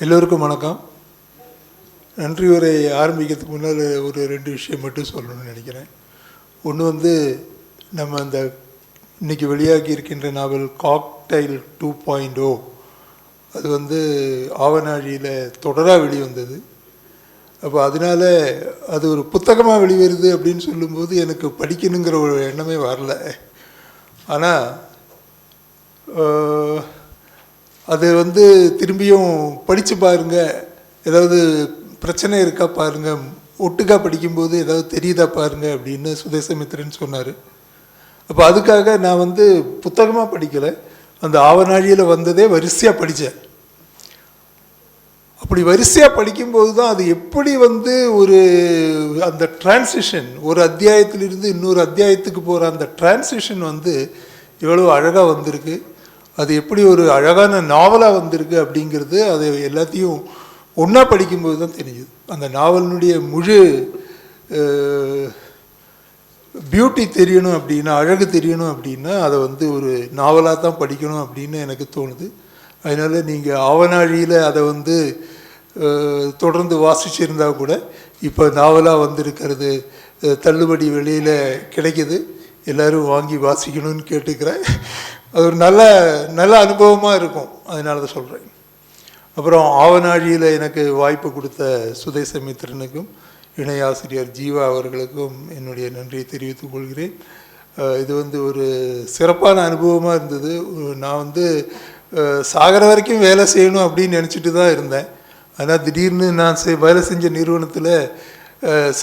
எல்லோருக்கும் வணக்கம். நன்றி உரை ஆரம்பிக்கிறதுக்கு முன்னால் ஒரு 2 விஷயம் மட்டும் சொல்லணும்னு நினைக்கிறேன். ஒன்று நம்ம அந்த இன்றைக்கி வெளியாகி இருக்கின்ற நாவல் காக்டைல் 2.0 அது ஆவநாழியில் தொடராக வெளிவந்தது. அப்போ அதனால் அது ஒரு புத்தகமாக வெளிவருது அப்படின்னு சொல்லும்போது எனக்கு படிக்கணுங்கிற ஒரு எண்ணமே வரல. ஆனால் அது திரும்பியும் படித்து பாருங்கள், ஏதாவது பிரச்சனை இருக்கா பாருங்கள், ஒட்டுக்காக படிக்கும்போது ஏதாவது தெரியுதா பாருங்கள் அப்படின்னு சுதேசமித்திரன் சொன்னார். அப்போ அதுக்காக நான் புத்தகமாக படிக்கலை, அந்த ஆவநாழியில் வந்ததே வரிசையாக படித்தேன். அப்படி வரிசையாக படிக்கும்போது தான் அது எப்படி ஒரு அந்த டிரான்சிஷன், ஒரு அத்தியாயத்திலிருந்து இன்னொரு அத்தியாயத்துக்கு போகிற அந்த டிரான்சிஷன் எவ்வளோ அழகாக வந்திருக்கு, அது எப்படி ஒரு அழகான நாவலாக வந்திருக்கு அப்படிங்கிறது அது எல்லாத்தையும் ஒன்றா படிக்கும்போது தான் தெரியுது. அந்த நாவலினுடைய முழு பியூட்டி தெரியணும் அப்படின்னா, அழகு தெரியணும் அப்படின்னா அதை ஒரு நாவலாக தான் படிக்கணும் அப்படின்னு எனக்கு தோணுது. அதனால் நீங்கள் ஆவநாழியில் அதை தொடர்ந்து வாசிச்சிருந்தால் கூட இப்போ நாவலாக வந்திருக்கிறது தள்ளுபடி வெளியில் கிடைக்கிது, எல்லோரும் வாங்கி வாசிக்கணும்னு கேட்டுக்கிறேன். அது ஒரு நல்ல அனுபவமாக இருக்கும், அதனால தான் சொல்கிறேன். அப்புறம் ஆவநாழியில் எனக்கு வாய்ப்பு கொடுத்த சுதேசமித்திரனுக்கும் இணையாசிரியர் ஜீவா அவர்களுக்கும் என்னுடைய நன்றியை தெரிவித்துக் கொள்கிறேன். இது ஒரு சிறப்பான அனுபவமாக இருந்தது. நான் சாகிற வரைக்கும் வேலை செய்யணும் அப்படின்னு நினச்சிட்டு தான் இருந்தேன். ஆனால் திடீர்னு நான் வேலை செஞ்ச நிறுவனத்தில்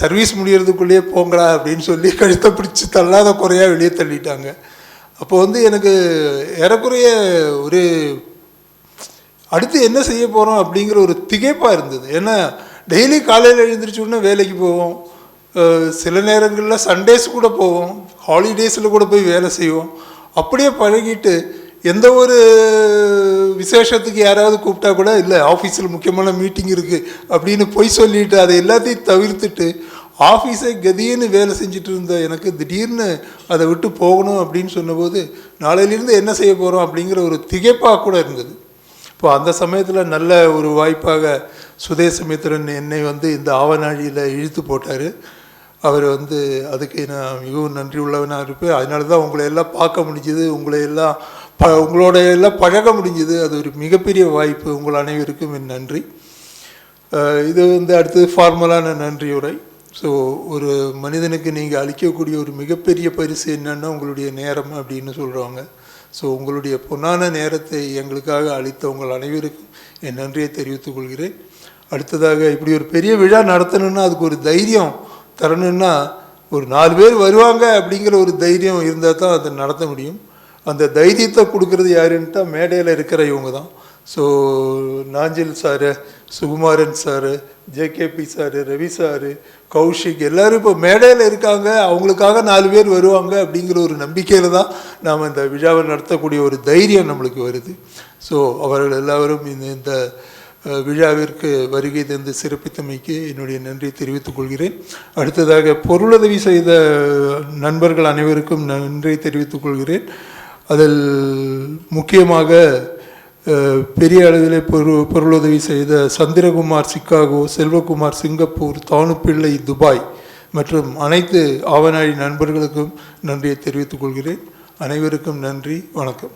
சர்வீஸ் முடிகிறதுக்குள்ளேயே போங்களா அப்படின்னு சொல்லி கழுத்தை பிடிச்சி தள்ளாத குறையாக வெளியே தள்ளிட்டாங்க. அப்போ எனக்கு ஏறக்குறைய ஒரு அடுத்து என்ன செய்ய போகிறோம் அப்படிங்கிற ஒரு திகைப்பாக இருந்தது. ஏன்னா டெய்லி காலையில் எழுந்திரிச்சோன்னே வேலைக்கு போவோம், சில நேரங்களில் சண்டேஸ் கூட போவோம், ஹாலிடேஸில் கூட போய் வேலை செய்வோம். அப்படியே பழகிட்டு எந்த ஒரு விசேஷத்துக்கு யாராவது கூப்பிட்டா கூட இல்லை ஆஃபீஸில் முக்கியமான மீட்டிங் இருக்குது அப்படின்னு போய் சொல்லிவிட்டு அதை எல்லாத்தையும் தவிர்த்துட்டு ஆஃபீஸை கதின்னு வேலை செஞ்சுட்டு இருந்த எனக்கு திடீர்னு அதை விட்டு போகணும் அப்படின்னு சொன்னபோது நாளையிலேருந்து என்ன செய்ய போகிறோம் அப்படிங்கிற ஒரு திகைப்பாக கூட இருந்தது. இப்போ அந்த சமயத்தில் நல்ல ஒரு வாய்ப்பாக சுதேசமித்திரன் என்னை இந்த ஆவநாழியில் இழுத்து போட்டார். அவர் அதுக்கு நான் மிகவும் நன்றி உள்ளவனாக இருப்பேன். அதனால தான் உங்களை எல்லாம் பார்க்க முடிஞ்சுது, உங்களோட எல்லாம் பழக முடிஞ்சுது. அது ஒரு மிகப்பெரிய வாய்ப்பு. உங்கள் அனைவருக்கும் என் நன்றி. இது அடுத்தது ஃபார்மலான நன்றி உரை. ஸோ ஒரு மனிதனுக்கு நீங்கள் அளிக்கக்கூடிய ஒரு மிகப்பெரிய பரிசு என்னென்னா உங்களுடைய நேரம் அப்படின்னு சொல்கிறாங்க. ஸோ உங்களுடைய பொன்னான நேரத்தை எங்களுக்காக அளித்த உங்கள் அனைவருக்கும் என் நன்றியை தெரிவித்துக் கொள்கிறேன். அடுத்ததாக இப்படி ஒரு பெரிய விழா நடத்தணுன்னா அதுக்கு ஒரு தைரியம் தரணுன்னா ஒரு 4 பேர் வருவாங்க அப்படிங்கிற ஒரு தைரியம் இருந்தால் தான் அதை நடத்த முடியும். அந்த தைரியத்தை கொடுக்குறது யாருன்ட்டா மேடையில் இருக்கிற இவங்க தான். So Nanjil sir, Sukumaran sir, JKP sir, Ravi sir, Kaushik எல்லோரும் இப்போ மேடையில் இருக்காங்க. அவங்களுக்காக 4 பேர் வருவாங்க அப்படிங்கிற ஒரு நம்பிக்கையில் தான் நாம் இந்த விழாவை நடத்தக்கூடிய ஒரு தைரியம் நம்மளுக்கு வருது. ஸோ அவர்கள் எல்லோரும் இந்த விழாவிற்கு வருகை தந்து சிறப்பித்தமைக்கு என்னுடைய நன்றியை தெரிவித்துக் கொள்கிறேன். அடுத்ததாக பொருளுதவி செய்த நண்பர்கள் அனைவருக்கும் நன்றியை தெரிவித்துக் கொள்கிறேன். அதில் முக்கியமாக பெரிய அளவில் பொருளுதவி செய்த Chandrakumar Chicago, Selvakumar Singapore, Thanupillai Dubai மற்றும் அனைத்து ஆவநாழி நண்பர்களுக்கும் நன்றியை தெரிவித்துக் கொள்கிறேன். அனைவருக்கும் நன்றி, வணக்கம்.